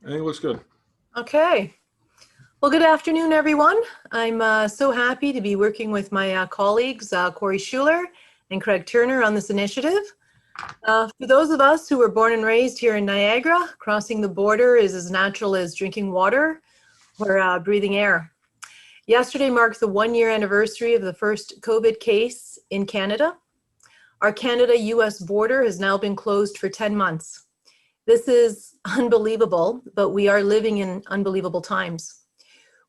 I think it looks good. Okay. Well, good afternoon, everyone. I'm so happy to be working with my colleagues, Corey Schuler and Craig Turner, on this initiative. For those of us who were born and raised here in Niagara, crossing the border is as natural as drinking water or breathing air. Yesterday marked the one-year anniversary of the first COVID case in Canada. Our Canada-US border has now been closed for 10 months. This is unbelievable, but we are living in unbelievable times.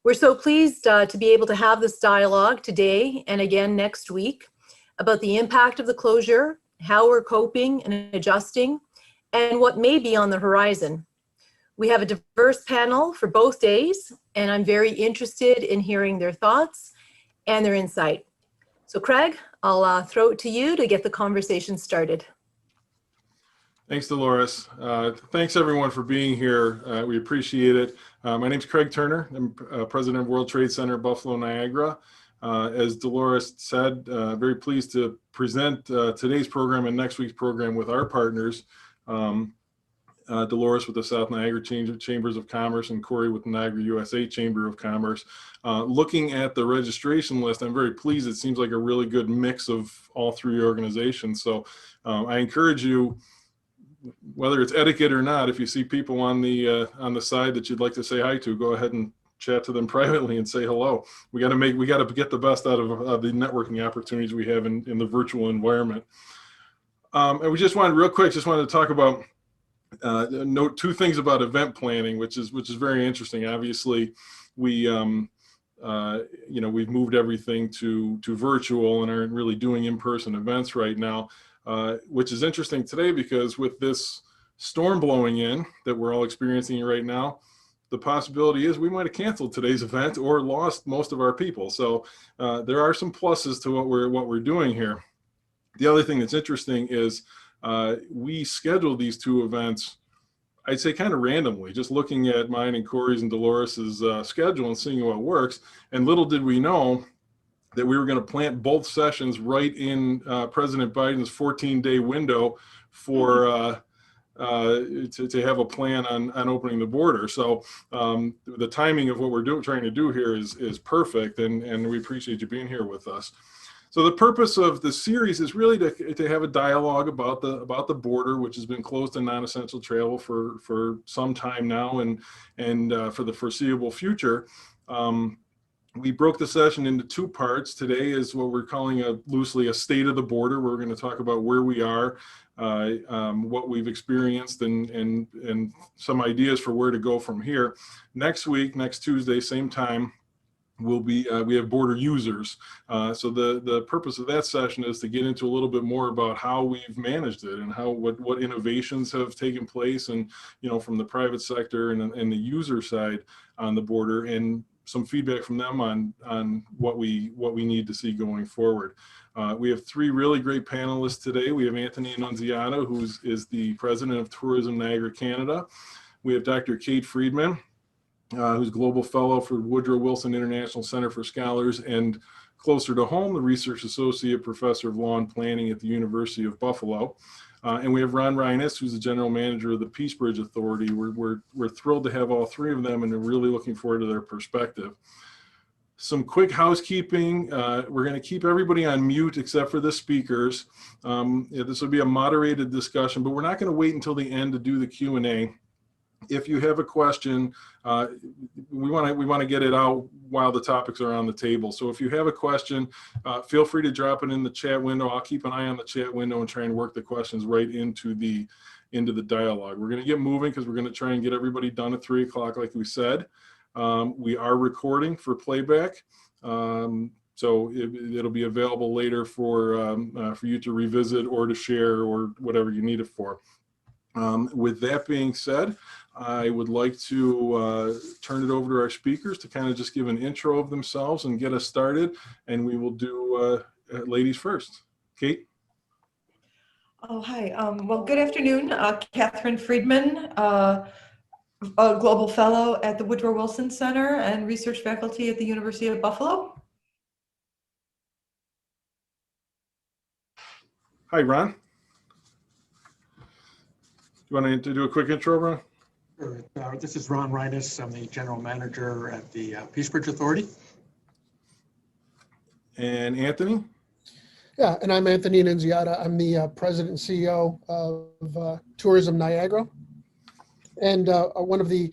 We're so pleased to be able to have this dialogue today and again next week about the impact of the closure, how we're coping and adjusting, and what may be on the horizon. We have a diverse panel for both days, and I'm very interested in hearing their thoughts and their insight. So Craig, I'll throw it to you to get the conversation started. Thanks, Dolores. Thanks, everyone, for being here. We appreciate it. My name is Craig Turner. I'm president of World Trade Center Buffalo, Niagara. As Dolores said, very pleased to present today's program and next week's program with our partners, Dolores with the South Niagara Chambers of Commerce and Corey with the Niagara USA Chamber of Commerce. Looking at the registration list, I'm very pleased. It seems like a really good mix of all three organizations. So I encourage you, whether it's etiquette or not, if you see people on the side that you'd like to say hi to, go ahead and chat to them privately and say hello. We got to get the best out of the networking opportunities we have in the virtual environment. And we just wanted to talk about note two things about event planning, which is very interesting. Obviously, we've moved everything to virtual and aren't really doing in-person events right now. Which is interesting today because with this storm blowing in that we're all experiencing right now, the possibility is we might have canceled today's event or lost most of our people. So there are some pluses to what we're doing here. The other thing that's interesting is we scheduled these two events, I'd say kind of randomly, just looking at mine and Corey's and Dolores's schedule and seeing what works. And little did we know that we were going to plant both sessions right in President Biden's 14-day window for to have a plan on opening the border. So the timing of what we're trying to do here is perfect, and we appreciate you being here with us. So the purpose of the series is really to have a dialogue about the border, which has been closed to non-essential travel for some time now, and for the foreseeable future. We broke the session into two parts. Today is what we're calling loosely a state of the border, where we're going to talk about where we are, what we've experienced, and some ideas for where to go from here. Next week, next Tuesday, same time, we have border users. So the purpose of that session is to get into a little bit more about how we've managed it and what innovations have taken place, and from the private sector and the user side on the border, and some feedback from them on what we need to see going forward. We have three really great panelists today. We have Anthony Annunziata, who is the president of Tourism Niagara, Canada. We have Dr. Kate Friedman, who's Global Fellow for Woodrow Wilson International Center for Scholars, and closer to home, the Research Associate Professor of Law and Planning at the University of Buffalo. And we have Ron Reines, who's the General Manager of the Peace Bridge Authority. We're thrilled to have all three of them, and we're really looking forward to their perspective. Some quick housekeeping. We're going to keep everybody on mute except for the speakers. This will be a moderated discussion, but we're not going to wait until the end to do the Q&A. If you have a question, we want to get it out while the topics are on the table. So if you have a question, feel free to drop it in the chat window. I'll keep an eye on the chat window and try and work the questions right into the dialogue. We're going to get moving because we're going to try and get everybody done at 3 o'clock, like we said. We are recording for playback, so it'll be available later for you to revisit or to share or whatever you need it for. With that being said, I would like to turn it over to our speakers to kind of just give an intro of themselves and get us started. And we will do ladies first. Kate? Oh, hi. Well, good afternoon. Catherine Friedman, a Global Fellow at the Woodrow Wilson Center and Research Faculty at the University of Buffalo. Hi, Ron. You want to do a quick intro, Ron? This is Ron Reines. I'm the general manager at the Peace Bridge Authority. And Anthony? Yeah, and I'm Anthony Nunziata. I'm the president and CEO of Tourism Niagara. And one of the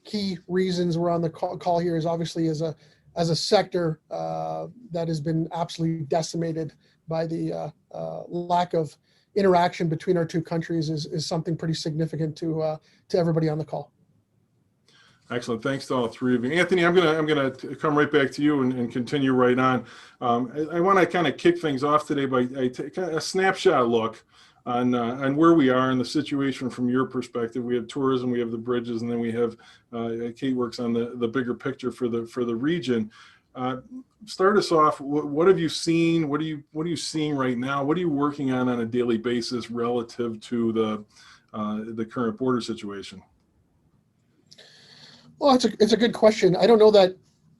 key reasons we're on the call here is obviously as a sector that has been absolutely decimated by the lack of interaction between our two countries is something pretty significant to everybody on the call. Excellent. Thanks to all three of you. Anthony, I'm gonna come right back to you and continue right on. I want to kind of kick things off today by taking a snapshot look on where we are in the situation from your perspective. We have tourism, we have the bridges, and then we have Kate works on the bigger picture for the region. Start us off. What have you seen? What are you seeing right now? What are you working on a daily basis relative to the current border situation? Well, it's a good question. I don't know that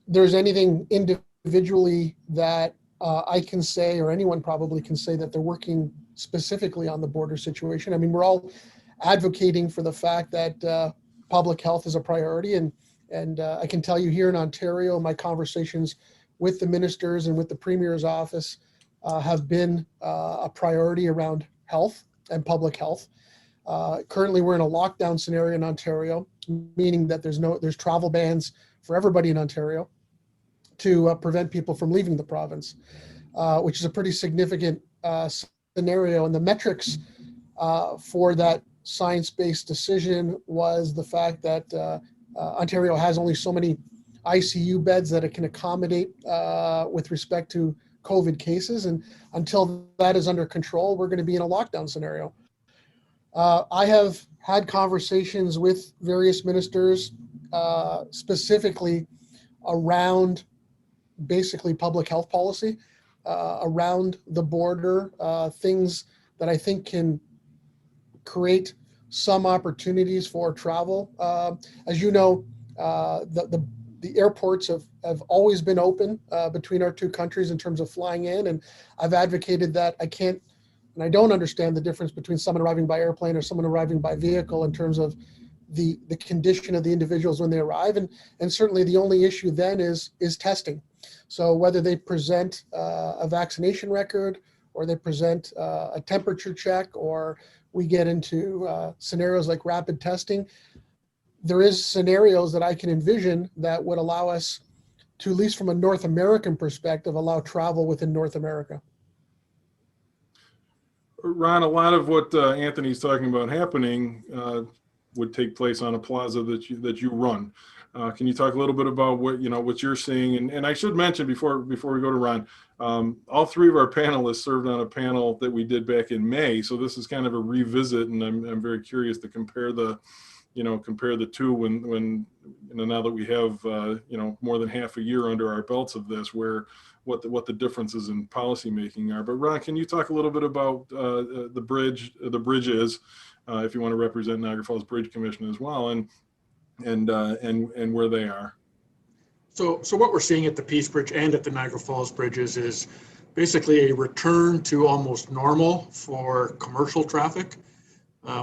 there's anything individually that I can say, or anyone probably can say, that they're working specifically on the border situation. I mean, we're all advocating for the fact that public health is a priority, and I can tell you here in Ontario, my conversations with the ministers and with the Premier's office have been a priority around health and public health. Currently, we're in a lockdown scenario in Ontario, meaning that there's travel bans for everybody in Ontario to prevent people from leaving the province, which is a pretty significant scenario. And the metrics for that science-based decision was the fact that Ontario has only so many ICU beds that it can accommodate with respect to COVID cases. And until that is under control, we're going to be in a lockdown scenario. I have had conversations with various ministers specifically around basically public health policy, around the border, things that I think can create some opportunities for travel. As you know, the airports have always been open between our two countries in terms of flying in, and I've advocated that I don't understand the difference between someone arriving by airplane or someone arriving by vehicle in terms of the condition of the individuals when they arrive. And certainly the only issue then is testing. So whether they present a vaccination record, or they present a temperature check, or we get into scenarios like rapid testing, there is scenarios that I can envision that would allow us to, at least from a North American perspective, allow travel within North America. Ron, a lot of what Anthony's talking about happening would take place on a plaza that you run. Can you talk a little bit about what you're seeing? And I should mention before we go to Ron, all three of our panelists served on a panel that we did back in May. So this is kind of a revisit, and I'm very curious to compare the two when now that we have more than half a year under our belts of this, what the differences in policy making are. But Ron, can you talk a little bit about the bridges, if you want to represent Niagara Falls Bridge Commission as well, and where they are? So what we're seeing at the Peace Bridge and at the Niagara Falls Bridges is basically a return to almost normal for commercial traffic.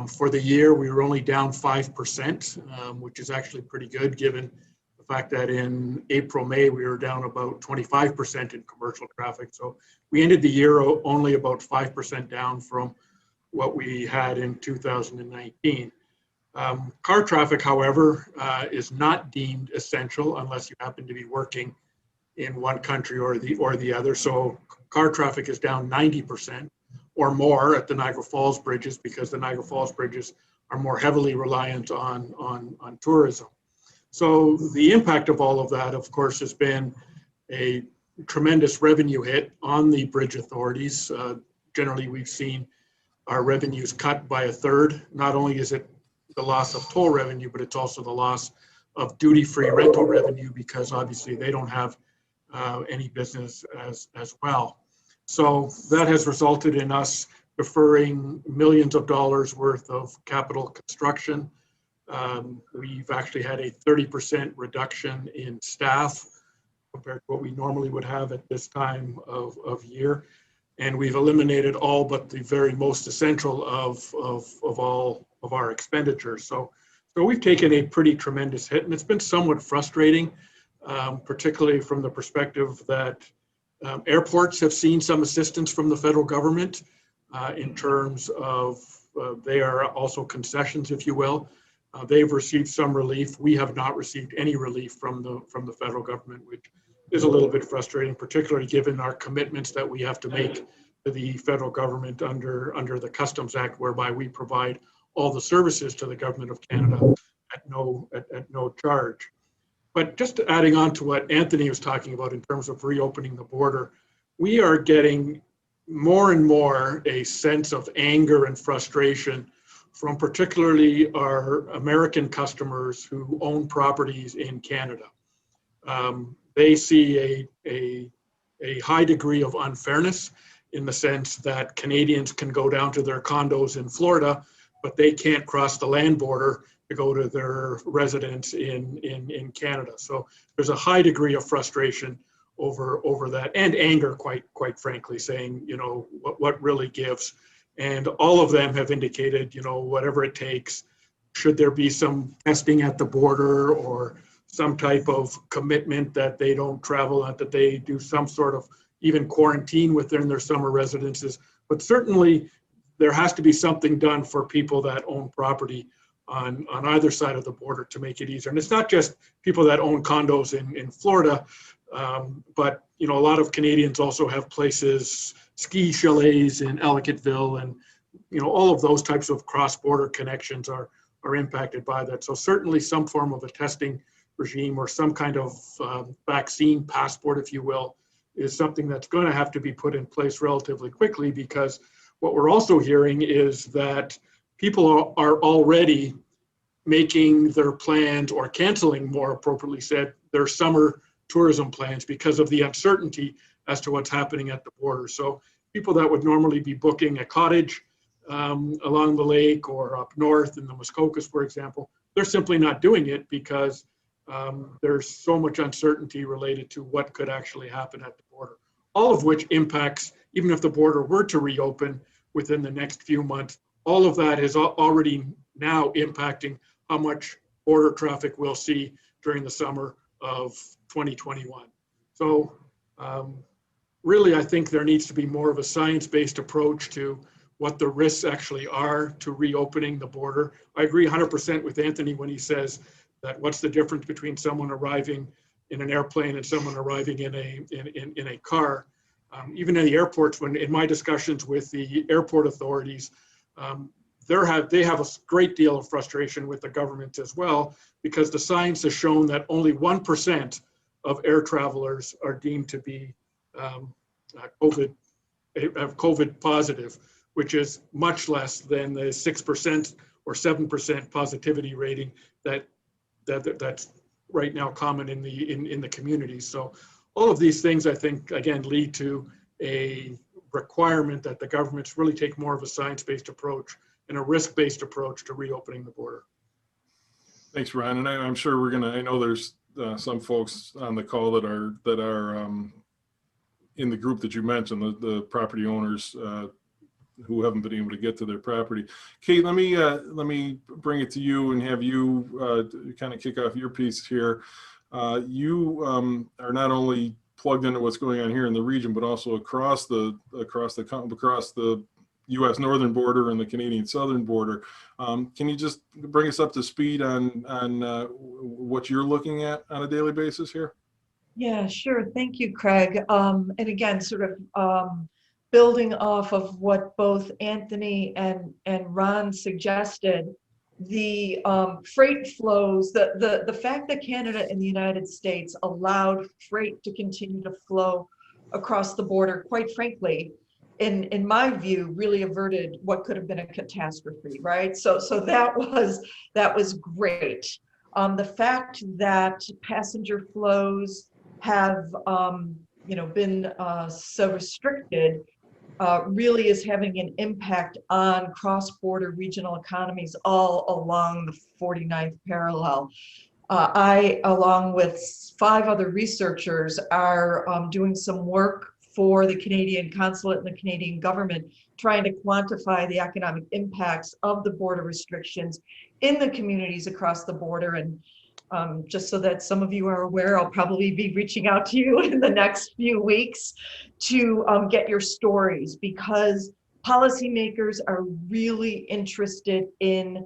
For the year, we were only down 5%, which is actually pretty good given the fact that in April, May, we were down about 25% in commercial traffic. So we ended the year only about 5% down from what we had in 2019. Car traffic, however, is not deemed essential unless you happen to be working in one country or the other. So car traffic is down 90% or more at the Niagara Falls bridges, because the Niagara Falls bridges are more heavily reliant on tourism. So the impact of all of that, of course, has been a tremendous revenue hit on the bridge authorities. Generally, we've seen our revenues cut by a third. Not only is it the loss of toll revenue, but it's also the loss of duty-free rental revenue, because obviously they don't have any business as well. So that has resulted in us deferring millions of dollars worth of capital construction. We've actually had a 30% reduction in staff compared to what we normally would have at this time of year. And we've eliminated all but the very most essential of all of our expenditures. So So we've taken a pretty tremendous hit, and it's been somewhat frustrating, particularly from the perspective that airports have seen some assistance from the federal government in terms of they are also concessions, if you will. They've received some relief. We have not received any relief from the federal government, which is a little bit frustrating, particularly given our commitments that we have to make to the federal government under the Customs Act, whereby we provide all the services to the government of Canada at no charge. But just adding on to what Anthony was talking about in terms of reopening the border, we are getting more and more a sense of anger and frustration from particularly our American customers who own properties in Canada. They see a high degree of unfairness in the sense that Canadians can go down to their condos in Florida, but they can't cross the land border to go to their residence in Canada. So there's a high degree of frustration over that, and anger, quite frankly, saying, you know, what really gives. And all of them have indicated, you know, whatever it takes, should there be some testing at the border or some type of commitment that they don't travel and that they do some sort of even quarantine within their summer residences. But certainly there has to be something done for people that own property on either side of the border to make it easier. And it's not just people that own condos in Florida, but you know, a lot of Canadians also have places, ski chalets in Ellicottville, and you know, all of those types of cross-border connections are impacted by that. So certainly some form of a testing regime or some kind of vaccine passport, if you will, is something that's going to have to be put in place relatively quickly, because what we're also hearing is that people are already making their plans, or canceling, more appropriately said, their summer tourism plans because of the uncertainty as to what's happening at the border. So people that would normally be booking a cottage along the lake or up north in the Muskokas, for example, they're simply not doing it because there's so much uncertainty related to what could actually happen at the border. All of which impacts, even if the border were to reopen within the next few months, all of that is already now impacting how much border traffic we'll see during the summer of 2021. So really, I think there needs to be more of a science-based approach to what the risks actually are to reopening the border. I agree 100% with Anthony when he says that what's the difference between someone arriving in an airplane and someone arriving in a car. Even in the airports, when in my discussions with the airport authorities, they have a great deal of frustration with the government as well, because the science has shown that only 1% of air travelers are deemed to be COVID positive, which is much less than the 6% or 7% positivity rating that's right now common in the community. So all of these things, I think, again, lead to a requirement that the governments really take more of a science-based approach and a risk-based approach to reopening the border. Thanks, Ron. And I'm sure I know there's some folks on the call that are in the group that you mentioned, the property owners who haven't been able to get to their property. Kate, let me bring it to you and have you kind of kick off your piece here. You are not only plugged into what's going on here in the region, but also across the U.S. northern border and the Canadian southern border. Can you just bring us up to speed on what you're looking at on a daily basis here? Yeah, sure. Thank you, Craig. And again, sort of building off of what both Anthony and Ron suggested, the freight flows, the fact that Canada and the United States allowed freight to continue to flow across the border, quite frankly, in my view, really averted what could have been a catastrophe, right? So that was great. The fact that passenger flows have been so restricted really is having an impact on cross-border regional economies all along the 49th parallel. I, along with 5 other researchers, are doing some work for the Canadian consulate and the Canadian government, trying to quantify the economic impacts of the border restrictions in the communities across the border. And just so that some of you are aware, I'll probably be reaching out to you in the next few weeks to get your stories, because policymakers are really interested in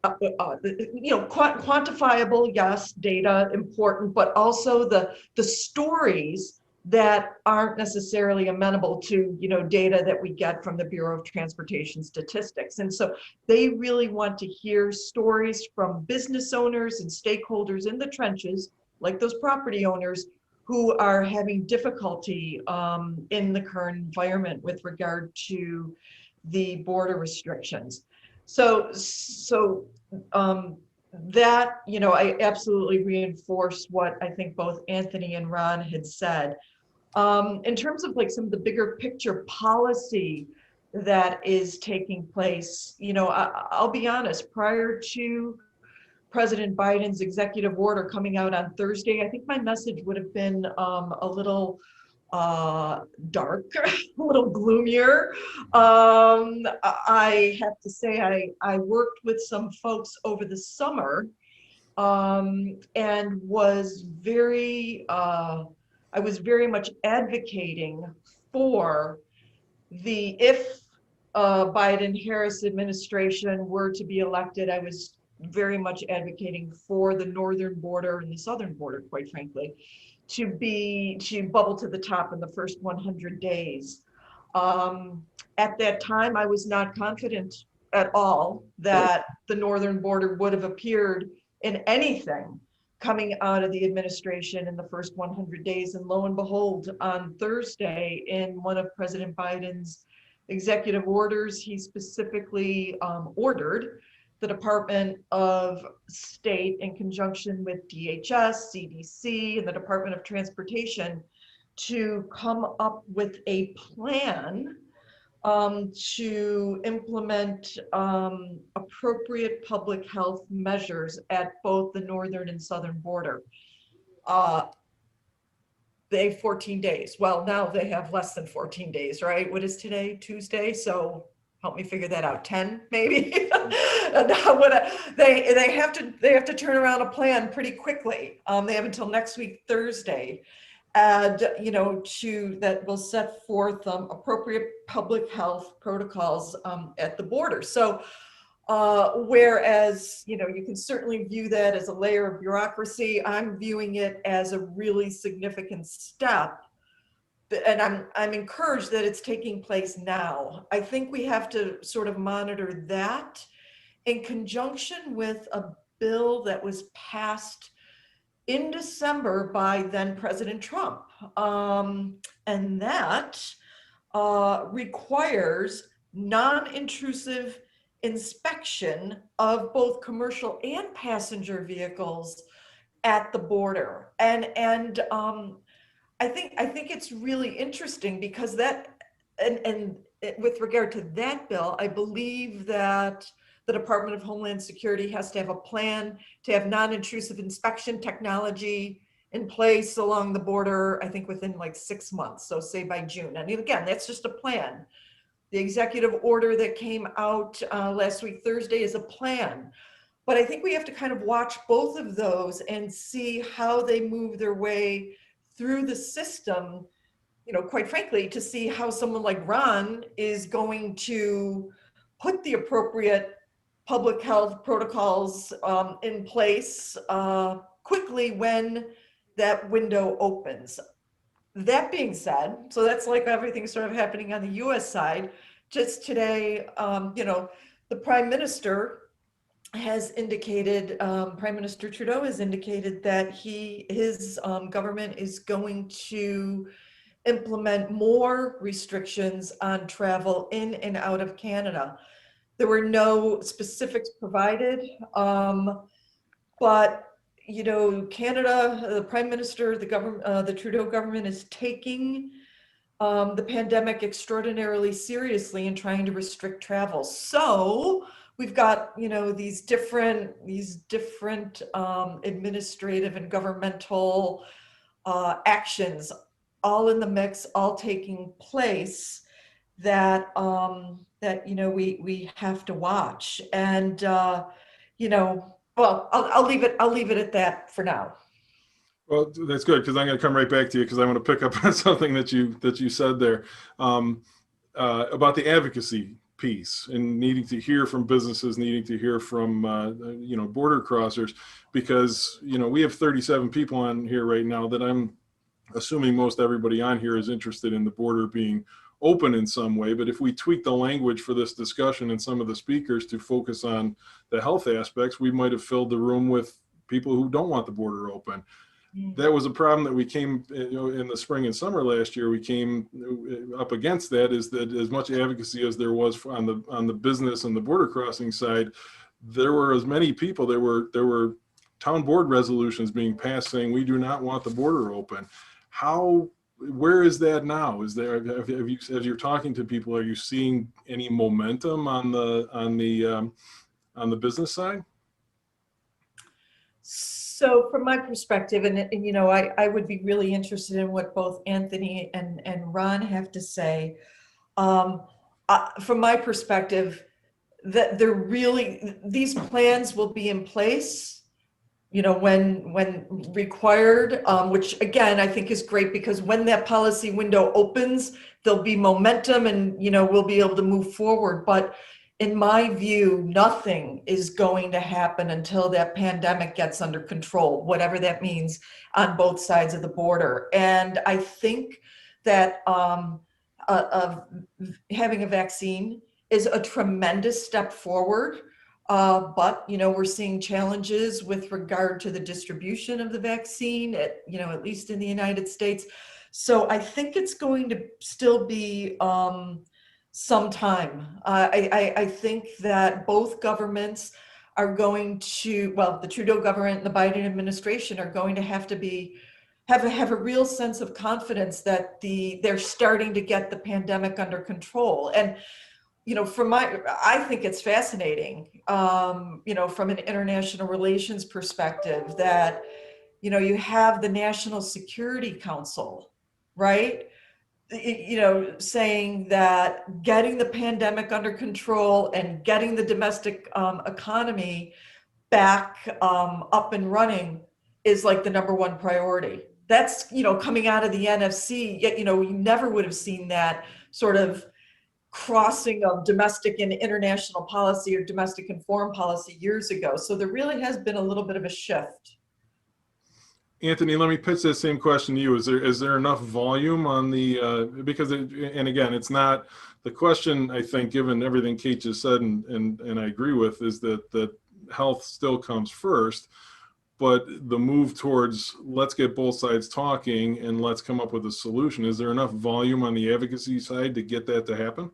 quantifiable, yes, data important, but also the stories that aren't necessarily amenable to, data that we get from the Bureau of Transportation Statistics. And so they really want to hear stories from business owners and stakeholders in the trenches, like those property owners who are having difficulty in the current environment with regard to the border restrictions. So that, I absolutely reinforce what I think both Anthony and Ron had said. In terms of like some of the bigger picture policy that is taking place, I'll be honest, prior to President Biden's executive order coming out on Thursday, I think my message would have been a little dark, a little gloomier. I have to say, I worked with some folks over the summer and was I was very much advocating for if Biden-Harris administration were to be elected, I was very much advocating for the northern border and the southern border, quite frankly, to bubble to the top in the first 100 days. At that time, I was not confident at all that the northern border would have appeared in anything coming out of the administration in the first 100 days. And lo and behold, on Thursday, in one of President Biden's executive orders, he specifically ordered the Department of State, in conjunction with DHS, CDC, and the Department of Transportation, to come up with a plan to implement appropriate public health measures at both the northern and southern border. They have 14 days. Well, now they have less than 14 days, right? What is today? Tuesday? So help me figure that out. 10 maybe. They have to turn around a plan pretty quickly. They have until next week, Thursday, and that will set forth appropriate public health protocols at the border. So whereas you can certainly view that as a layer of bureaucracy, I'm viewing it as a really significant step, and I'm encouraged that it's taking place now. I think we have to sort of monitor that in conjunction with a bill that was passed in December by then President Trump. And that requires non-intrusive inspection of both commercial and passenger vehicles at the border. And I think it's really interesting because and with regard to that bill, I believe that the Department of Homeland Security has to have a plan to have non-intrusive inspection technology in place along the border, I think within like 6 months. So say by June. And again, that's just a plan. The executive order that came out last week, Thursday, is a plan. But I think we have to kind of watch both of those and see how they move their way through the system, quite frankly, to see how someone like Ron is going to put the appropriate public health protocols in place quickly when that window opens. That being said, so that's like everything sort of happening on the US side. Just today, the Prime Minister has indicated, Prime Minister Trudeau has indicated that his government is going to implement more restrictions on travel in and out of Canada. There were no specifics provided, but Canada, the Prime Minister, the government, the Trudeau government is taking the pandemic extraordinarily seriously and trying to restrict travel. So we've got these different administrative and governmental actions all in the mix, all taking place that we have to watch. And well, I'll leave it at that for now. Well, that's good, because I'm going to come right back to you, because I want to pick up on something that you said there, about the advocacy piece and needing to hear from businesses, needing to hear from border crossers, because we have 37 people on here right now that I'm assuming most everybody on here is interested in the border being open in some way. But if we tweak the language for this discussion and some of the speakers to focus on the health aspects, we might have filled the room with people who don't want the border open. That was a problem that we came, in the spring and summer last year, we came up against. That is that as much advocacy as there was on the business and the border crossing side, there were as many people, there were town board resolutions being passed saying we do not want the border open. Where is that now? Is there, as you're talking to people, are you seeing any momentum on the business side? So from my perspective, and I would be really interested in what both Anthony and Ron have to say. From my perspective, that these plans will be in place, when required, which again, I think is great, because when that policy window opens, there'll be momentum and, we'll be able to move forward. But in my view, nothing is going to happen until that pandemic gets under control, whatever that means on both sides of the border. And I think that having a vaccine is a tremendous step forward. But we're seeing challenges with regard to the distribution of the vaccine, at least in the United States. So I think it's going to still be some time. I think that both governments are going to, well, the Trudeau government and the Biden administration are going to have a real sense of confidence that they're starting to get the pandemic under control. And I think it's fascinating, from an international relations perspective, that, you have the National Security Council, right? Saying that getting the pandemic under control and getting the domestic economy back up and running is like the number one priority. That's, coming out of the NFC, yet, we never would have seen that sort of crossing of domestic and international policy or domestic and foreign policy years ago. So there really has been a little bit of a shift. Anthony, let me pitch that same question to you. Is there enough volume on the, because and again, it's not the question, I think, given everything Kate just said, and I agree with, is that health still comes first, but the move towards let's get both sides talking and let's come up with a solution. Is there enough volume on the advocacy side to get that to happen?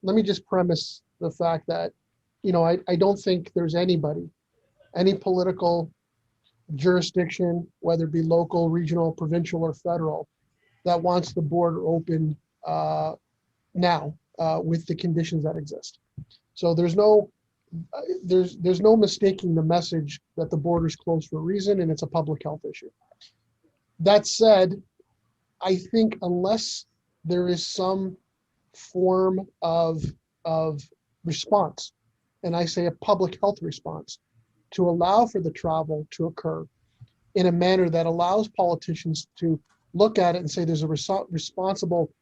Let me just premise the fact that, I don't think there's any political jurisdiction, whether it be local, regional, provincial, or federal, that wants the border open now with the conditions that exist. So there's no mistaking the message that the border's closed for a reason, and it's a public health issue. That said, I think unless there is some form of response, and I say a public health response, to allow for the travel to occur in a manner that allows politicians to look at it and say there's a responsible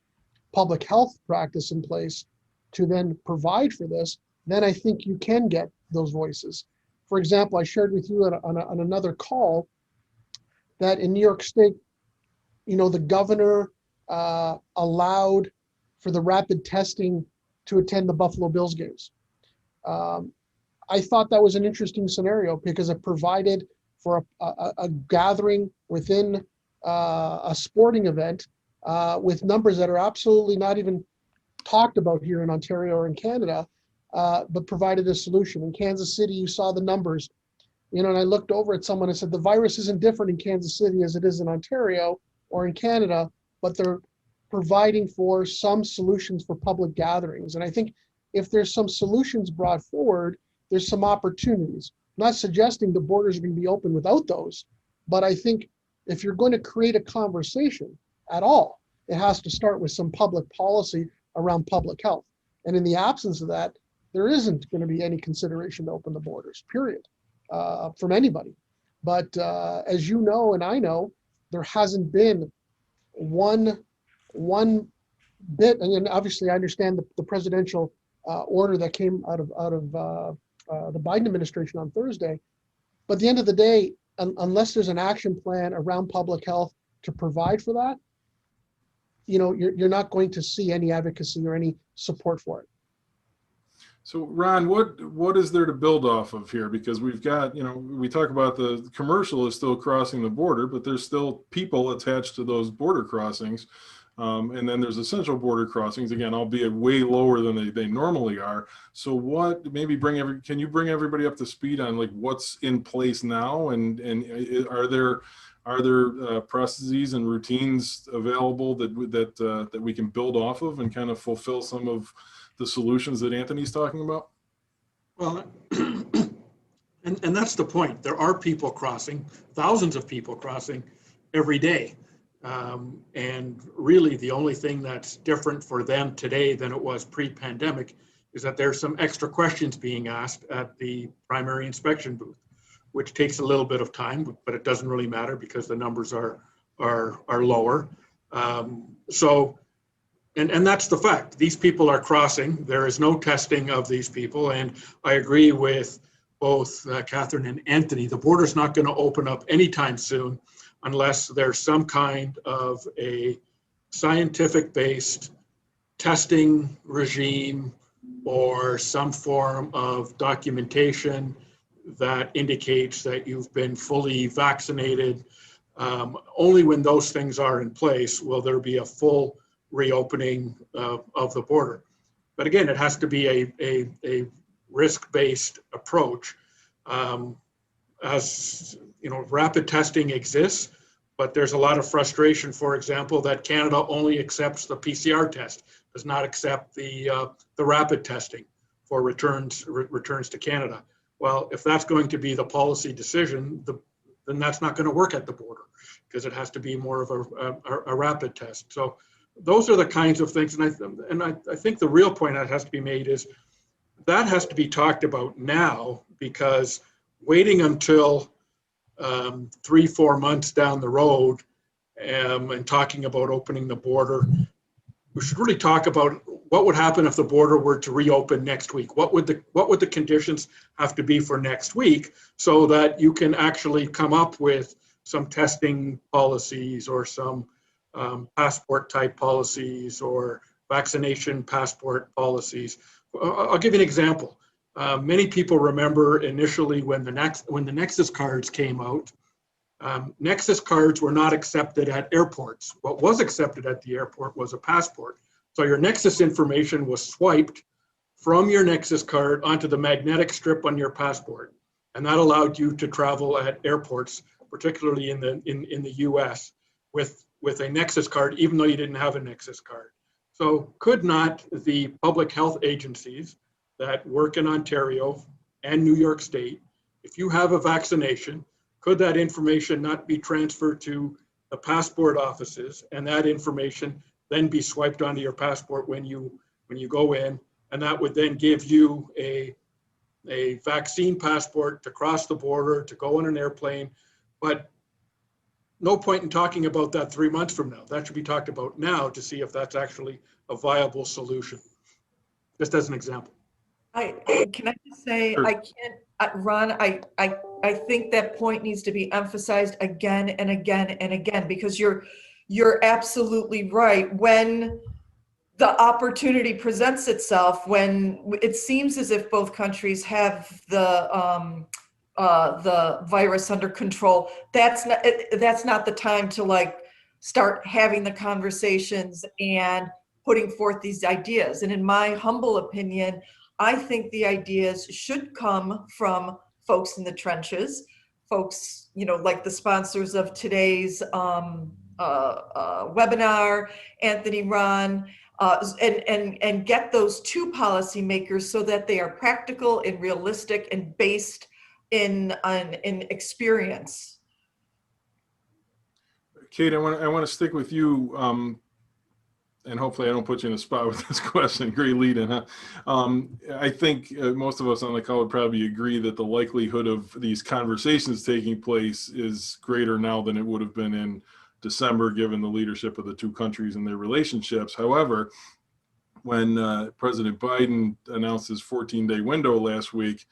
public health practice in place to then provide for this, then I think you can get those voices. For example, I shared with you on another call that in New York State, the governor allowed for the rapid testing to attend the Buffalo Bills games. I thought that was an interesting scenario because it provided for a gathering within a sporting event with numbers that are absolutely not even talked about here in Ontario or in Canada, but provided a solution. In Kansas City, you saw the numbers, and I looked over at someone and said, the virus isn't different in Kansas City as it is in Ontario or in Canada, but they're providing for some solutions for public gatherings. And I think if there's some solutions brought forward, there's some opportunities. I'm not suggesting the borders are going to be open without those, but I think if you're going to create a conversation at all, it has to start with some public policy around public health. And in the absence of that, there isn't going to be any consideration to open the borders, period, from anybody. But as you know, and I know, there hasn't been one bit, and then obviously I understand the presidential order that came out of the Biden administration on Thursday. But at the end of the day, unless there's an action plan around public health to provide for that, you're not going to see any advocacy or any support for it. So Ron, what is there to build off of here? Because we've got, we talk about the commercial is still crossing the border, but there's still people attached to those border crossings. And then there's essential border crossings, again, albeit way lower than they normally are. So can you bring everybody up to speed on like what's in place now? And are there processes and routines available that we can build off of and kind of fulfill some of the solutions that Anthony's talking about? Well, and that's the point. There are people crossing, thousands of people crossing every day. And really the only thing that's different for them today than it was pre-pandemic is that there's some extra questions being asked at the primary inspection booth, which takes a little bit of time, but it doesn't really matter because the numbers are lower. And that's the fact. These people are crossing. There is no testing of these people. And I agree with both Catherine and Anthony. The border's not going to open up anytime soon unless there's some kind of a scientific-based testing regime or some form of documentation that indicates that you've been fully vaccinated. Only when those things are in place will there be a full reopening of the border. But again, it has to be a risk-based approach. As you know, rapid testing exists, but there's a lot of frustration, for example, that Canada only accepts the PCR test, does not accept the rapid testing for returns to Canada. Well, if that's going to be the policy decision, then that's not going to work at the border because it has to be more of a rapid test. So those are the kinds of things, and I think the real point that has to be made is that has to be talked about now, because waiting until 3-4 months down the road and talking about opening the border, we should really talk about what would happen if the border were to reopen next week. What would the conditions have to be for next week so that you can actually come up with some testing policies or some passport type policies or vaccination passport policies. I'll give you an example. Many people remember initially when the Nexus cards came out. Nexus cards were not accepted at airports. What was accepted at the airport was a passport. So your Nexus information was swiped from your Nexus card onto the magnetic strip on your passport, and that allowed you to travel at airports, particularly in the U.S. with a Nexus card, even though you didn't have a Nexus card. So could not the public health agencies that work in Ontario and New York State, if you have a vaccination, could that information not be transferred to the passport offices, and that information then be swiped onto your passport when you go in, and that would then give you a vaccine passport to cross the border, to go on an airplane? But no point in talking about that 3 months from now. That should be talked about now to see if that's actually a viable solution. Just as an example. Can I just say, Sure. I can't, Ron, I think that point needs to be emphasized again and again and again, because you're absolutely right. When the opportunity presents itself, when it seems as if both countries have the virus under control, that's not the time to like start having the conversations and putting forth these ideas. And in my humble opinion, I think the ideas should come from folks in the trenches, folks, like the sponsors of today's webinar, Anthony, Ron, and get those to policymakers so that they are practical and realistic and based in experience. Kate, I want to stick with you. and hopefully I don't put you in a spot with this question. Great lead in, huh? I think most of us on the call would probably agree that the likelihood of these conversations taking place is greater now than it would have been in December, given the leadership of the two countries and their relationships. However, when President Biden announced his 14-day window last week,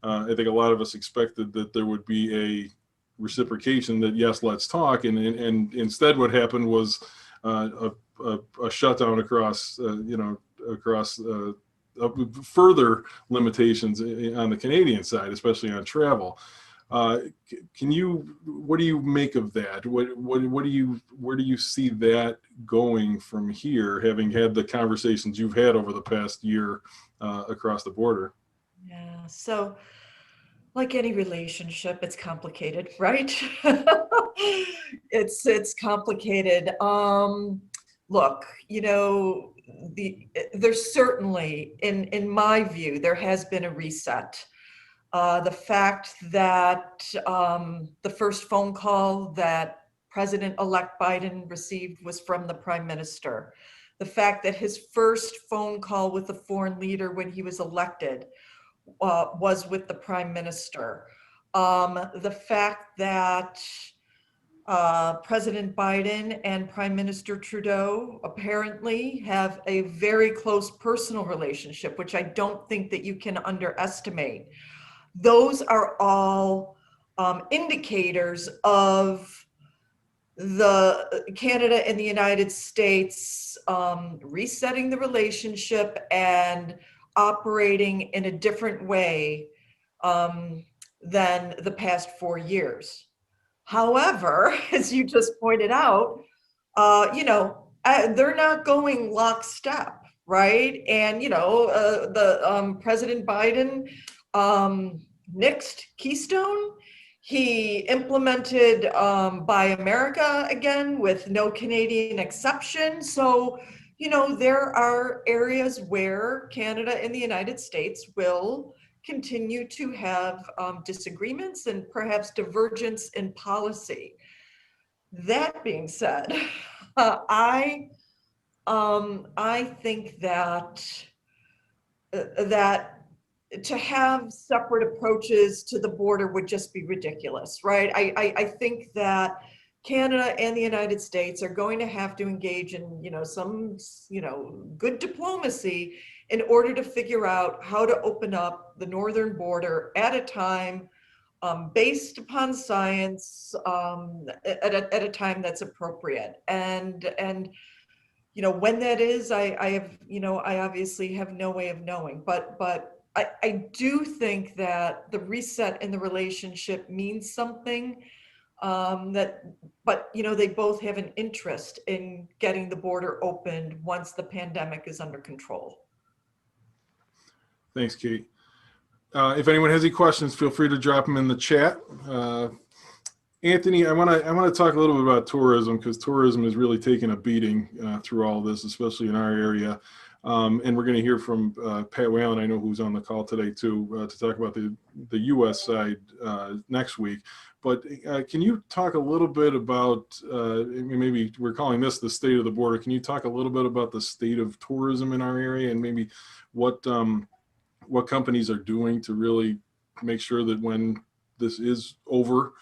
I think a lot of us expected that there would be a reciprocation that, yes, let's talk. And instead what happened was a shutdown across, across further limitations on the Canadian side, especially on travel. What do you make of that? Where do you see that going from here, having had the conversations you've had over the past year across the border? Yeah, so like any relationship, it's complicated, right? It's complicated. Look, there's certainly, in my view, there has been a reset. The fact that the first phone call that President-elect Biden received was from the Prime Minister. The fact that his first phone call with a foreign leader when he was elected was with the Prime Minister. The fact that President Biden and Prime Minister Trudeau apparently have a very close personal relationship, which I don't think that you can underestimate. Those are all indicators of the Canada and the United States resetting the relationship and operating in a different way than the past 4 years. However, as you just pointed out, they're not going lockstep, right? And the President Biden nixed Keystone. He implemented Buy America again with no Canadian exception. So, there are areas where Canada and the United States will continue to have disagreements and perhaps divergence in policy. That being said, I think that to have separate approaches to the border would just be ridiculous, right? I think that Canada and the United States are going to have to engage in, some, good diplomacy in order to figure out how to open up the northern border at a time based upon science at a time that's appropriate. And when that is, I have, I obviously have no way of knowing, but I do think that the reset in the relationship means something but they both have an interest in getting the border opened once the pandemic is under control. Thanks, Kate. If anyone has any questions, feel free to drop them in the chat. Anthony, I want to talk a little bit about tourism, because tourism is really taking a beating through all this, especially in our area. And we're going to hear from Pat Whalen, I know, who's on the call today too, to talk about the U.S. side next week. But can you talk a little bit about, maybe we're calling this the state of the border. Can you talk a little bit about the state of tourism in our area, and maybe what companies are doing to really make sure that when this is over,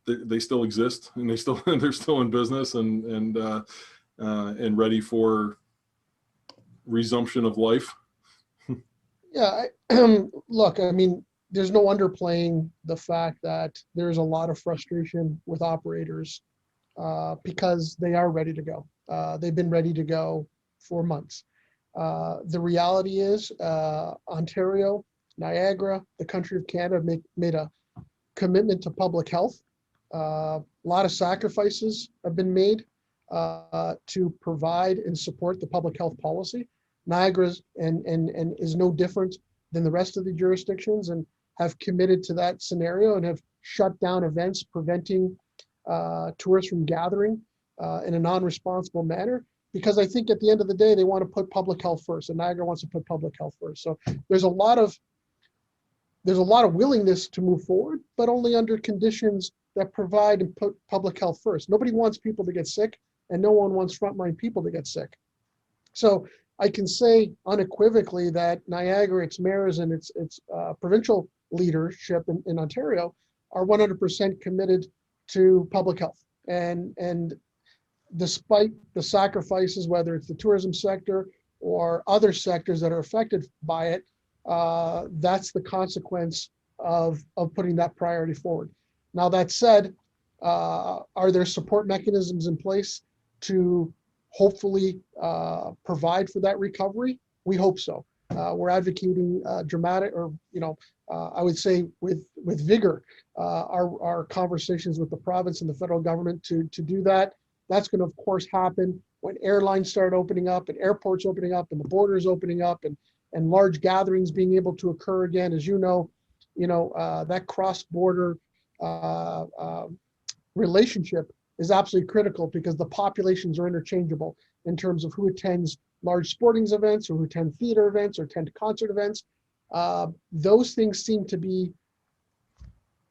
they still exist and they're still in business and ready for resumption of life? Yeah, look, I mean, there's no underplaying the fact that there's a lot of frustration with operators because they are ready to go. They've been ready to go for months. The reality is Ontario, Niagara, the country of Canada made a commitment to public health. A lot of sacrifices have been made to provide and support the public health policy. Niagara and is no different than the rest of the jurisdictions, and have committed to that scenario and have shut down events preventing tourists from gathering in a non-responsible manner, because I think at the end of the day they want to put public health first, and Niagara wants to put public health first. So there's a lot of willingness to move forward, but only under conditions that provide and put public health first. Nobody wants people to get sick, and no one wants frontline people to get sick. So I can say unequivocally that Niagara, its mayors, and its provincial leadership in Ontario are 100% committed to public health. And despite the sacrifices, whether it's the tourism sector or other sectors that are affected by it, that's the consequence of putting that priority forward. Now, that said, are there support mechanisms in place to hopefully provide for that recovery? We hope so. We're advocating dramatic, or I would say with vigor, our conversations with the province and the federal government to do that. That's going to, of course, happen when airlines start opening up and airports opening up and the borders opening up and large gatherings being able to occur again. As you know, that cross-border relationship is absolutely critical because the populations are interchangeable in terms of who attends large sporting events or who attend theater events or attend concert events. Those things seem to be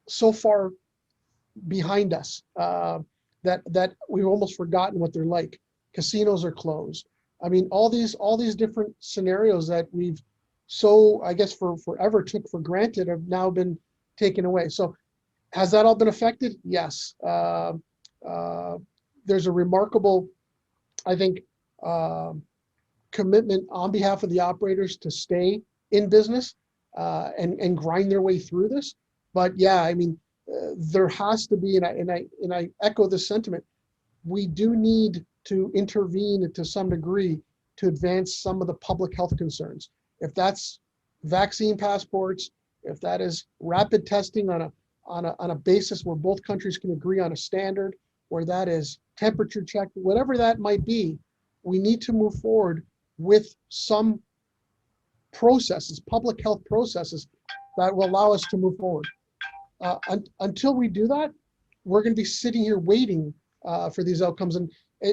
so far behind us that we've almost forgotten what they're like. Casinos are closed. I mean, all these different scenarios that we've I guess for forever took for granted have now been taken away. So has that all been affected? Yes. There's a remarkable, I think, commitment on behalf of the operators to stay in business and grind their way through this. But yeah, I mean, there has to be, and I echo this sentiment, we do need to intervene to some degree to advance some of the public health concerns. If that's vaccine passports, if that is rapid testing on a basis where both countries can agree on a standard, where that is temperature check, whatever that might be, we need to move forward with some processes, public health processes that will allow us to move forward. Until we do that, we're going to be sitting here waiting for these outcomes. And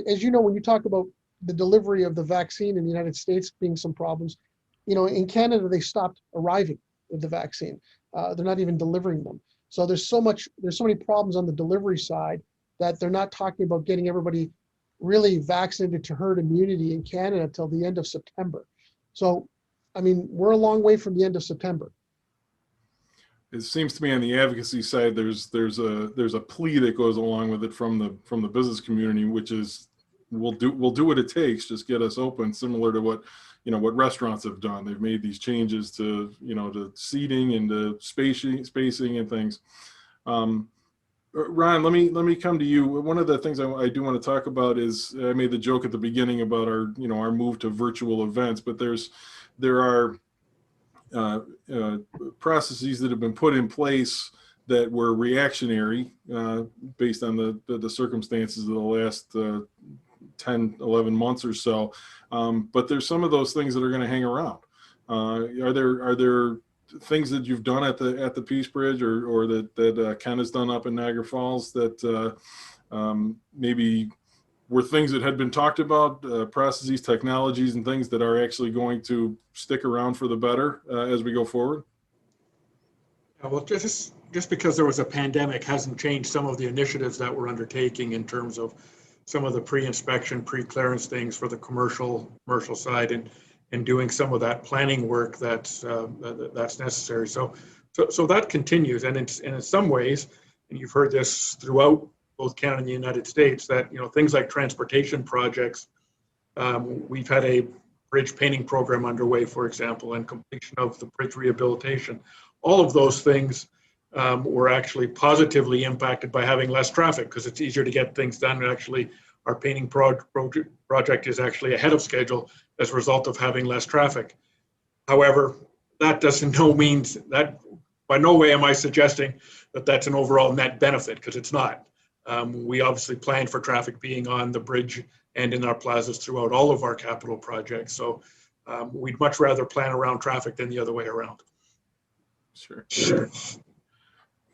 as you know, when you talk about the delivery of the vaccine in the United States being some problems, in Canada, they stopped arriving with the vaccine. They're not even delivering them. So there's so many problems on the delivery side that they're not talking about getting everybody really vaccinated to herd immunity in Canada till the end of September. So, I mean, we're a long way from the end of September. It seems to me on the advocacy side, there's a plea that goes along with it from the business community, which is we'll do what it takes, just get us open, similar to what restaurants have done. They've made these changes to to seating and to spacing and things. Ron, let me come to you. One of the things I do want to talk about is I made the joke at the beginning about our move to virtual events, but there are processes that have been put in place that were reactionary based on the circumstances of the last 10, 11 months or so. But there's some of those things that are going to hang around. Are there things that you've done at the Peace Bridge or that Ken has done up in Niagara Falls that maybe were things that had been talked about, processes, technologies, and things that are actually going to stick around for the better as we go forward? Well, just because there was a pandemic hasn't changed some of the initiatives that we're undertaking in terms of some of the pre-inspection, pre-clearance things for the commercial side and doing some of that planning work that's necessary. So that continues, and in some ways, and you've heard this throughout both Canada and the United States, that things like transportation projects, we've had a bridge painting program underway, for example, and completion of the bridge rehabilitation. All of those things were actually positively impacted by having less traffic because it's easier to get things done. And actually, our painting project is actually ahead of schedule as a result of having less traffic. However, that doesn't means that by no way am I suggesting that that's an overall net benefit, because it's not. We obviously plan for traffic being on the bridge and in our plazas throughout all of our capital projects. So we'd much rather plan around traffic than the other way around. Sure.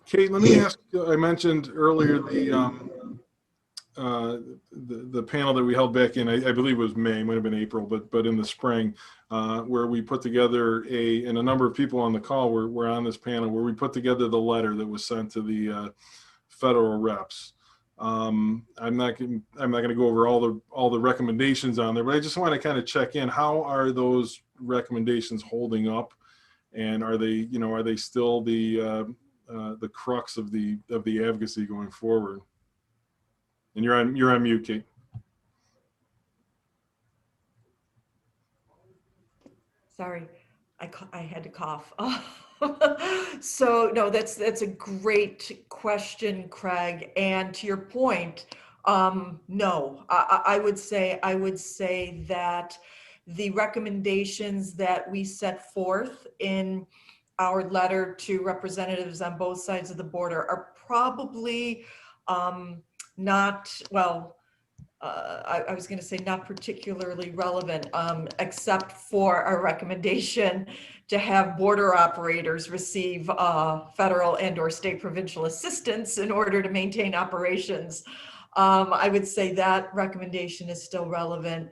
Kate, let me ask, I mentioned earlier the panel that we held back in, I believe it was May, might have been April, but in the spring, where we put together and a number of people on the call were on this panel, where we put together the letter that was sent to the federal reps. I'm not going to go over all the recommendations on there, but I just want to kind of check in. How are those recommendations holding up, and are they still the crux of the advocacy going forward? And you're on mute, Kate. Sorry, I had to cough. So no, that's a great question, Craig. And to your point, no, I would say that the recommendations that we set forth in our letter to representatives on both sides of the border are probably not, well, I was going to say not particularly relevant, except for our recommendation to have border operators receive federal and/or state provincial assistance in order to maintain operations. I would say that recommendation is still relevant.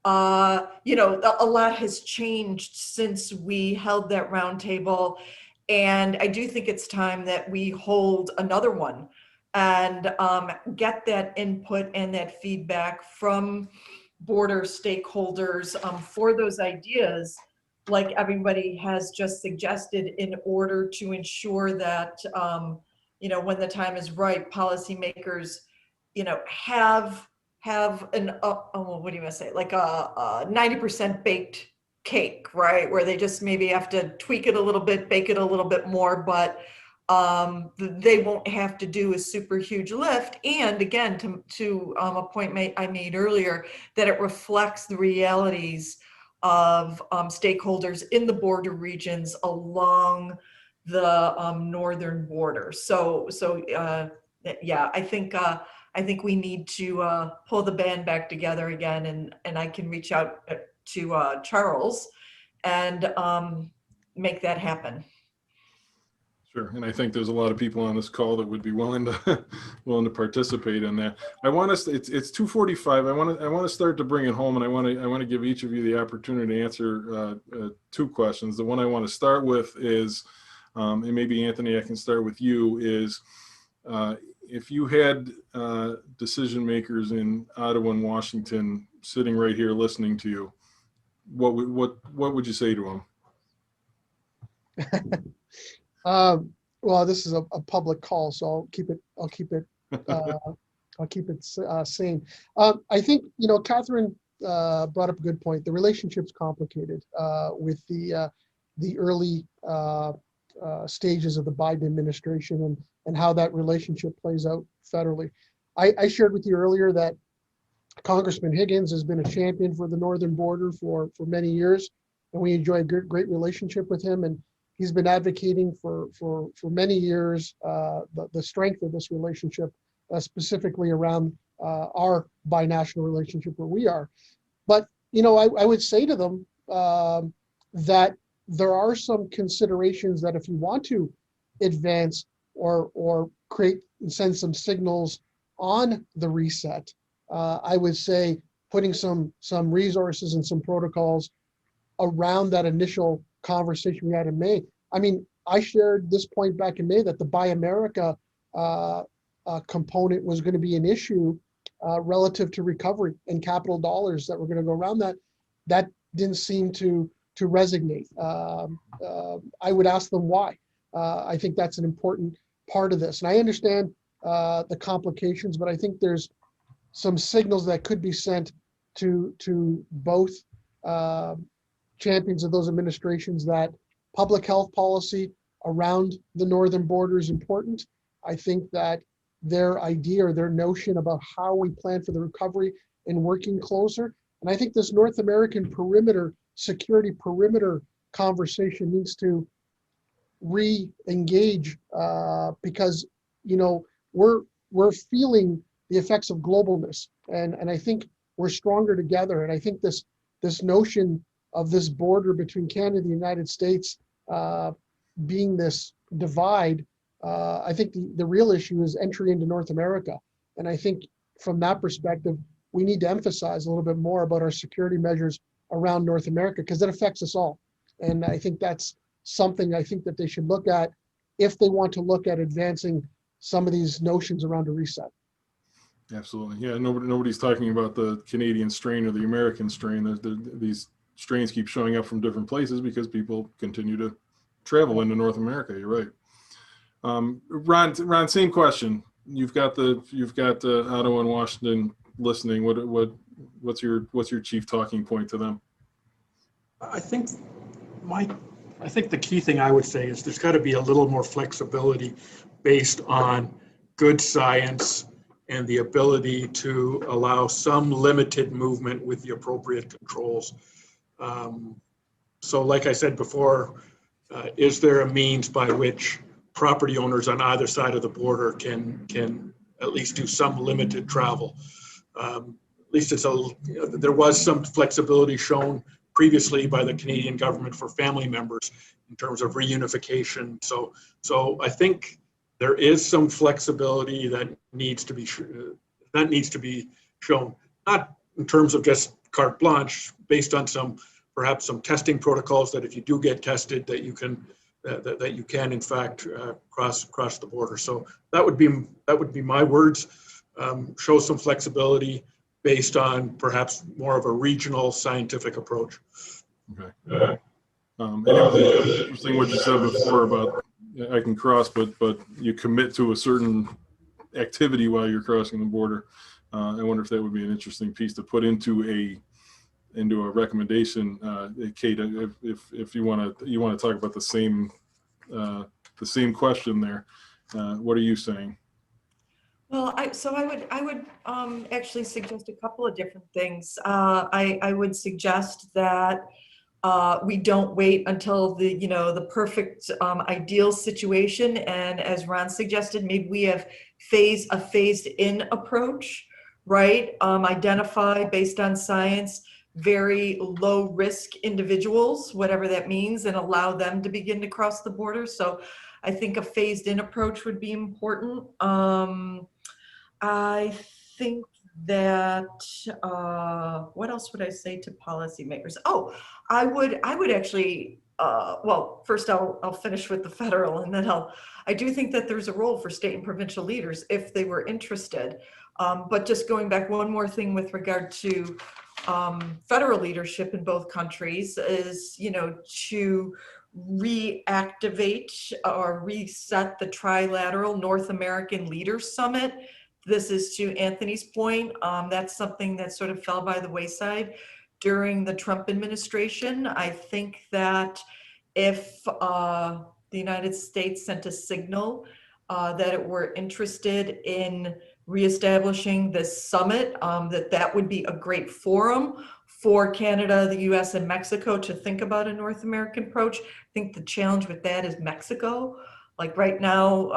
A lot has changed since we held that roundtable, and I do think it's time that we hold another one and get that input and that feedback from border stakeholders for those ideas, like everybody has just suggested, in order to ensure that, when the time is right, policymakers, have an, what do you want to say, like a 90% baked cake, right? Where they just maybe have to tweak it a little bit, bake it a little bit more, but they won't have to do a super huge lift. And again, to a point I made earlier, that it reflects the realities of stakeholders in the border regions along the northern border. So yeah, I think we need to pull the band back together again, and I can reach out to Charles and make that happen. Sure, and I think there's a lot of people on this call that would be willing to participate in that. I want us. It's 2:45. I want to start to bring it home, and I want to give each of you the opportunity to answer two questions. The one I want to start with is, and maybe Anthony, I can start with you. Is if you had decision makers in Ottawa and Washington sitting right here listening to you, what would you say to them? Well, this is a public call, so I'll keep it sane. I think, Catherine brought up a good point. The relationship's complicated with the early stages of the Biden administration and how that relationship plays out federally. I shared with you earlier that Congressman Higgins has been a champion for the northern border for many years, and we enjoy a great relationship with him. And he's been advocating for many years the strength of this relationship, specifically around our binational relationship where we are. But, I would say to them that there are some considerations that if you want to advance or create and send some signals on the reset, I would say putting some resources and some protocols around that initial conversation we had in May. I mean, I shared this point back in May that the Buy America component was going to be an issue relative to recovery and capital dollars that were going to go around that. That didn't seem to resonate. I would ask them why. I think that's an important part of this. And I understand the complications, but I think there's some signals that could be sent to both champions of those administrations that public health policy around the northern border is important. I think that their idea or their notion about how we plan for the recovery and working closer. And I think this North American security perimeter conversation needs to re-engage because, we're feeling the effects of globalness. And I think we're stronger together. And I think this notion of this border between Canada and the United States being this divide, I think the real issue is entry into North America. And I think from that perspective, we need to emphasize a little bit more about our security measures around North America because it affects us all. And I think that's something I think that they should look at if they want to look at advancing some of these notions around a reset. Absolutely. Yeah. Nobody's talking about the Canadian strain or the American strain. These strains keep showing up from different places because people continue to travel into North America. You're right. Ron, same question. You've got Ottawa and Washington listening. What's your chief talking point to them? I think I think the key thing I would say is there's got to be a little more flexibility based on good science and the ability to allow some limited movement with the appropriate controls. So like I said before, is there a means by which property owners on either side of the border can at least do some limited travel? At least there was some flexibility shown previously by the Canadian government for family members in terms of reunification. So I think there is some flexibility that needs to be shown, not in terms of just carte blanche, based on perhaps some testing protocols that if you do get tested, that you can in fact cross the border. So that would be my words. Show some flexibility based on perhaps more of a regional scientific approach. Okay. And it was interesting what you said before about I can cross, but you commit to a certain activity while you're crossing the border. I wonder if that would be an interesting piece to put into a recommendation. Kate, if you want to talk about the same question there, what are you saying? Well, I would actually suggest a couple of different things. I would suggest that we don't wait until the perfect ideal situation, and as Ron suggested, maybe we have a phased in approach, right? Identify based on science very low risk individuals, whatever that means, and allow them to begin to cross the border. So I think a phased in approach would be important. I think that what else would I say to policymakers? Oh, I would actually well, first I'll finish with the federal, and then I do think that there's a role for state and provincial leaders if they were interested. But just going back, one more thing with regard to federal leadership in both countries is, to reactivate or reset the trilateral North American Leaders Summit. This is to Anthony's point. That's something that sort of fell by the wayside during the Trump administration. I think that if the United States sent a signal that it were interested in reestablishing this summit, that would be a great forum for Canada, the US, and Mexico to think about a North American approach. I think the challenge with that is Mexico. Like right now,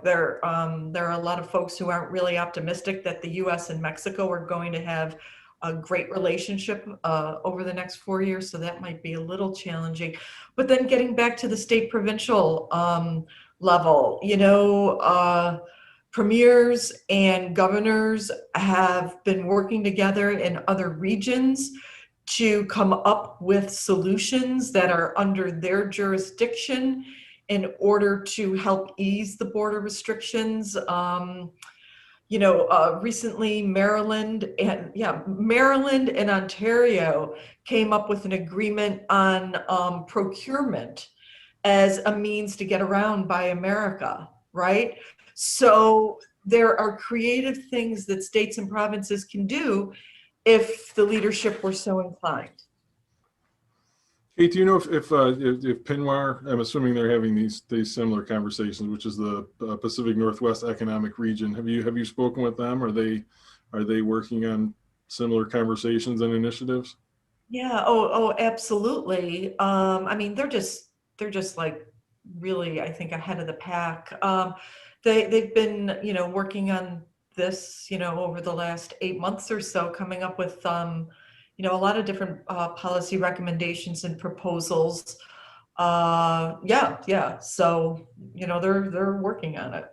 there are a lot of folks who aren't really optimistic that the US and Mexico are going to have a great relationship over the next 4 years. So that might be a little challenging. But then getting back to the state provincial level, premiers and governors have been working together in other regions to come up with solutions that are under their jurisdiction in order to help ease the border restrictions. Recently Maryland and Ontario came up with an agreement on procurement as a means to get around Buy America, right? So there are creative things that states and provinces can do if the leadership were so inclined. Kate, do you know if PNWAR, I'm assuming they're having these similar conversations, which is the Pacific Northwest Economic Region. Have you spoken with them? Are they working on similar conversations and initiatives? Yeah. Oh, absolutely. I mean, they're just like really, I think, ahead of the pack. They've been, working on this, over the last 8 months or so, coming up with, a lot of different policy recommendations and proposals. Yeah. So, they're working on it.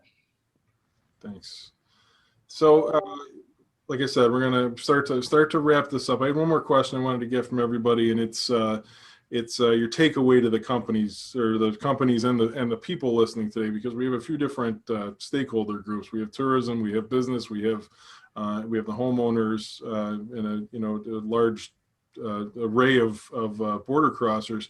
Thanks. So, like I said, we're going to start to wrap this up. I had one more question I wanted to get from everybody, and it's your takeaway to the companies and the people listening today, because we have a few different stakeholder groups. We have tourism, we have business, we have We have the homeowners and a large array of border crossers.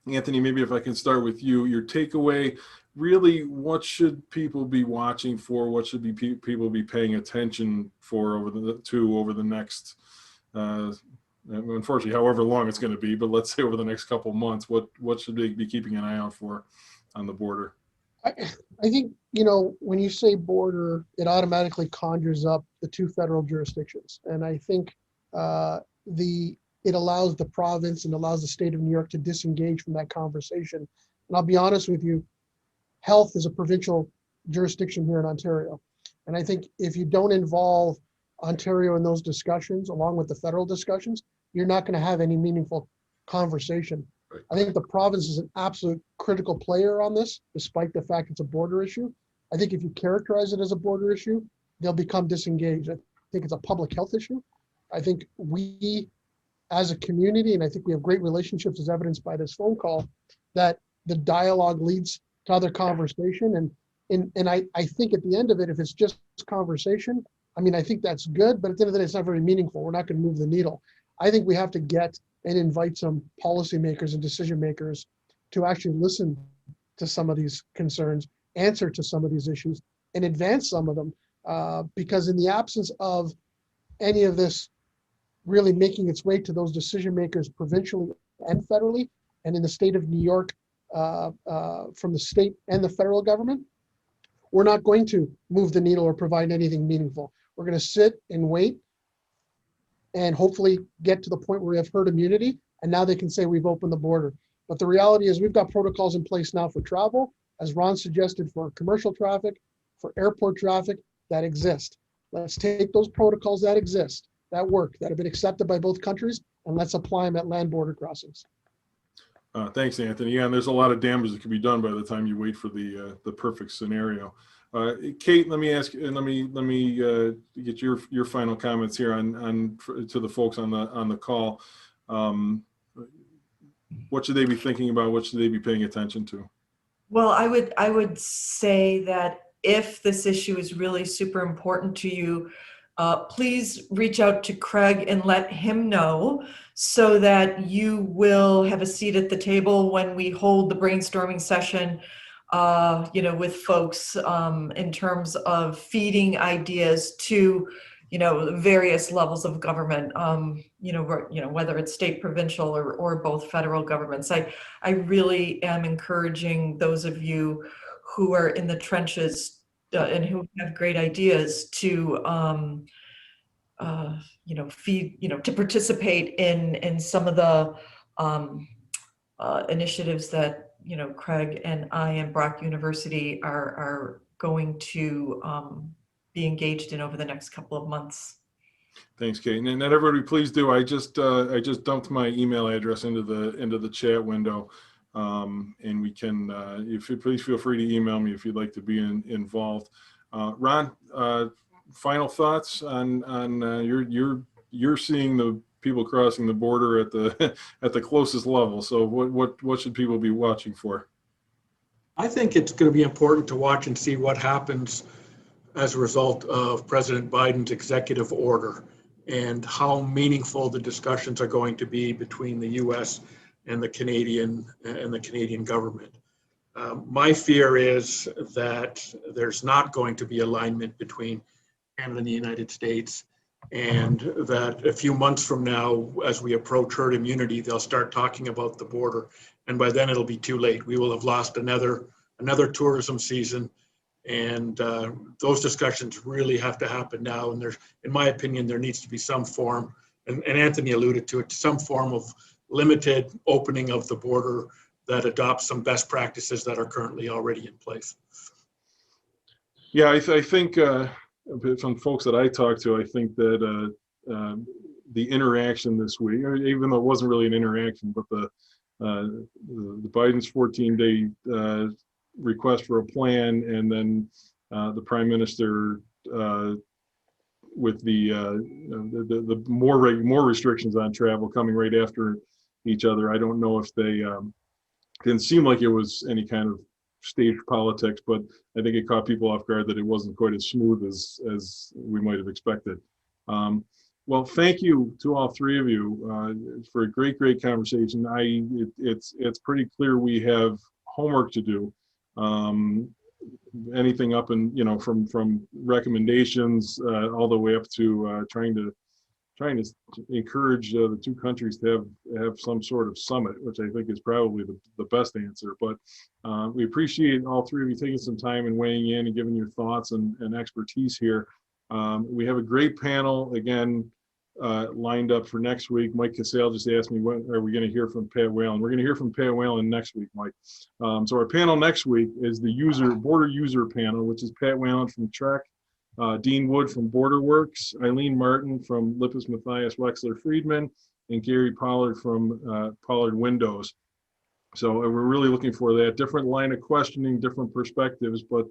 Anthony, maybe if I can start with you, your takeaway, really, what should people be watching for? What should people be paying attention for over the next, unfortunately, however long it's going to be, but let's say over the next couple of months, what should they be keeping an eye out for on the border? I think, when you say border, it automatically conjures up the two federal jurisdictions. And I think it allows the province and allows the state of New York to disengage from that conversation. And I'll be honest with you, health is a provincial jurisdiction here in Ontario. And I think if you don't involve Ontario in those discussions, along with the federal discussions, you're not going to have any meaningful conversation. Right. I think the province is an absolute critical player on this, despite the fact it's a border issue. I think if you characterize it as a border issue, they'll become disengaged. I think it's a public health issue. I think we, as a community, and I think we have great relationships as evidenced by this phone call, that the dialogue leads to other conversation. And I think at the end of it, if it's just conversation, I think that's good, but at the end of the day, it's not very meaningful. We're not going to move the needle. I think we have to get and invite some policymakers and decision makers to actually listen to some of these concerns, answer to some of these issues, and advance some of them. Because in the absence of any of this really making its way to those decision makers provincially and federally, and in the state of New York, from the state and the federal government, we're not going to move the needle or provide anything meaningful. We're going to sit and wait and hopefully get to the point where we have herd immunity, and now they can say we've opened the border. But the reality is we've got protocols in place now for travel, as Ron suggested, for commercial traffic, for airport traffic that exist. Let's take those protocols that exist, that work, that have been accepted by both countries, and let's apply them at land border crossings. Thanks, Anthony. Yeah, and there's a lot of damage that can be done by the time you wait for the perfect scenario. Kate, let me ask, and let me get your final comments here to the folks on the call. What should they be thinking about? What should they be paying attention to? Well, I would say that if this issue is really super important to you, please reach out to Craig and let him know so that you will have a seat at the table when we hold the brainstorming session, with folks in terms of feeding ideas to, various levels of government, whether it's state, provincial, or both federal governments. I really am encouraging those of you who are in the trenches and who have great ideas to, to participate in some of the initiatives that, Craig and I and Brock University are going to be engaged in over the next couple of months. Thanks, Kate. And everybody, please do. I just dumped my email address into the chat window, and we can. Please feel free to email me if you'd like to be involved. Ron, final thoughts on you're seeing the people crossing the border at the closest level. So what should people be watching for? I think it's going to be important to watch and see what happens as a result of President Biden's executive order and how meaningful the discussions are going to be between the U.S. and the Canadian government. My fear is that there's not going to be alignment between Canada and the United States, and that a few months from now, as we approach herd immunity, they'll start talking about the border, and by then it'll be too late. We will have lost another tourism season, and those discussions really have to happen now. And in my opinion, there needs to be some form, and Anthony alluded to it, some form of limited opening of the border that adopts some best practices that are currently already in place. Yeah, I think from folks that I talked to, I think that the interaction this week, even though it wasn't really an interaction, but the Biden's 14-day request for a plan, and then the Prime Minister with the more restrictions on travel coming right after each other. I don't know if they didn't seem like it was any kind of stage politics, but I think it caught people off guard that it wasn't quite as smooth as we might have expected. Well, thank you to all three of you for a great conversation. It's pretty clear we have homework to do. Anything up and, you know, from recommendations all the way up to trying to encourage the two countries to have some sort of summit, which I think is probably the best answer. But we appreciate all three of you taking some time and weighing in and giving your thoughts and expertise here. We have a great panel again lined up for next week. Mike Cassell just asked me, when are we going to hear from Pat Whalen? We're going to hear from Pat Whalen next week, Mike. So our panel next week is the border user panel, which is Pat Whalen from Trek, Dean Wood from BorderWorks, Eileen Martin from Lippis Mathias Wexler Friedman, and Gary Pollard from Pollard Windows. So we're really looking for that different line of questioning, different perspectives, but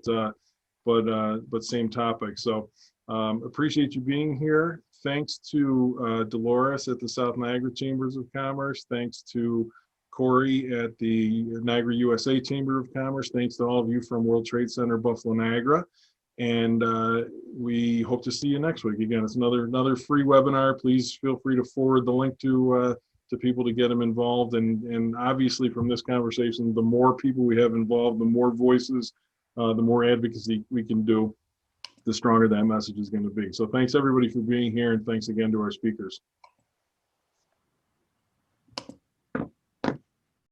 same topic. So appreciate you being here. Thanks to Dolores at the South Niagara Chambers of Commerce. Thanks to Corey at the Niagara USA Chamber of Commerce. Thanks to all of you from World Trade Center, Buffalo, Niagara. And we hope to see you next week. Again, it's another free webinar. Please feel free to forward the link to people to get them involved. And obviously from this conversation, the more people we have involved, the more voices, the more advocacy we can do, the stronger that message is going to be. So thanks everybody for being here, and thanks again to our speakers.